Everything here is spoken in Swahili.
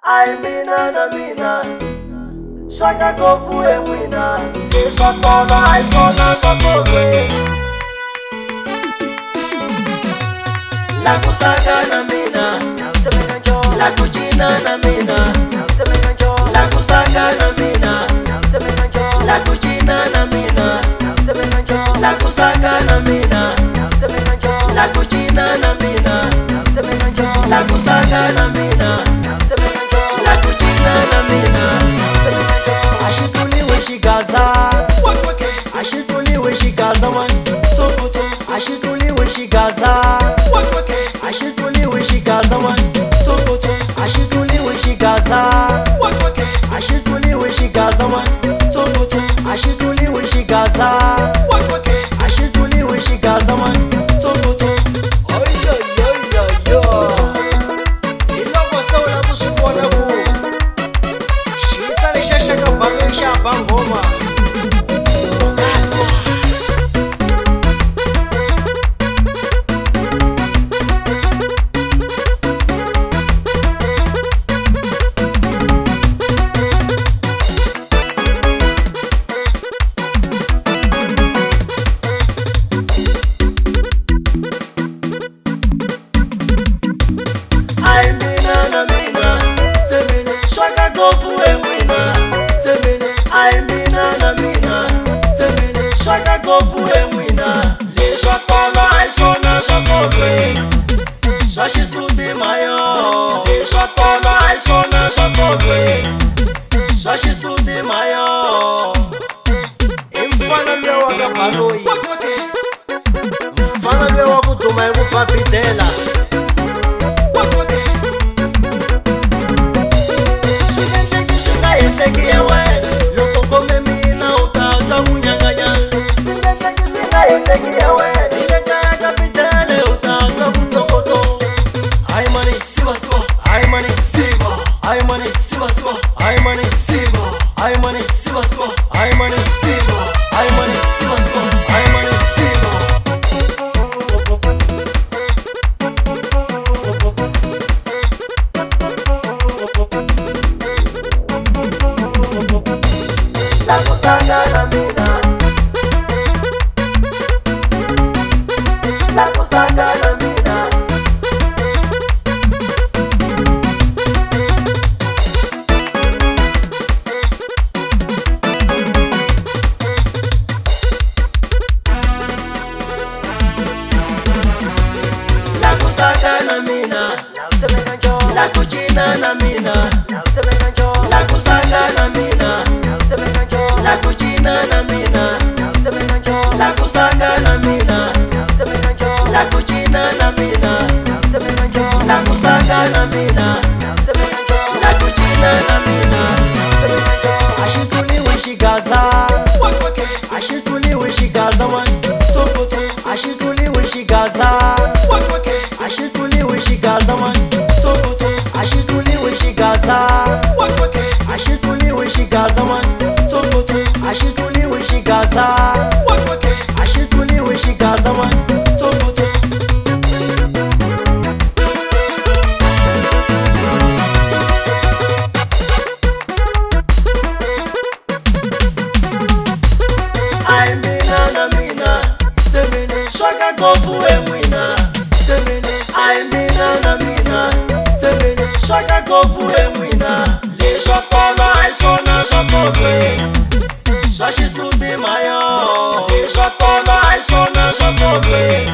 Ai mina na mina, shaka kofu e mwina. Kisha kona ai kona kokowe. La kusaka na mina, la kujina na mina, la kusaka na mina, la kujina na mina, la kusaka na mina, la kujina na mina, la kusaka na mina, la kujina na mina. Ashituliwe shigaza, ashituliwe shigaza man. Ashituliwe shigaza, ashituliwe shigaza man. Ashituliwe shigaza, ashituliwe shigaza man. Ashituliwe shigaza, ashituliwe shigaza man. Bangoma ai mina na mina, temele shaka gofu e mwina. Ai mina na mina, temele shaka gofu e mwina. Le shakona ai shona shakogwe, shashi sudi mayo. Le shakona ai shona shakogwe, shashi sudi mayo. Mfana mwe waka paloi, mfana mwe wakutuma egu papidela. Yeteki yewe, loko kome mina utaja munyanganya. Yeteki yewe, ile kaya kapitele utaja kutokoto. Ai mani siwa siwa, ai mani siwa, ai mani siwa siwa, ai mani siwa, ai mani siwa siwa, ai mani siwa, ai mani siwa siwa, ai mani siwa. La kusaka na mina, la kusaka na mina. La kusaka na mina, la kujina na mina, la kusaka na mina, la kujina na mina, la kusaka na mina, la kujina na mina, la kusaka na mina, la kujina na mina. Ashituliwe shigaza, ashituliwe shigaza man. Ashituliwe shigaza, ashituliwe shigaza man. Ashituliwe shigaza, ashituliwe shigaza man. Ashituliwe shigaza, ashituliwe shigaza man. Ai mina na mina, temele shaka gofu e mwina. Ai mina na mina, temele shaka gofu e mwina. Le shakona ai shona shakogwe, shashi sudi mayo. Le shakona ai shona shakogwe,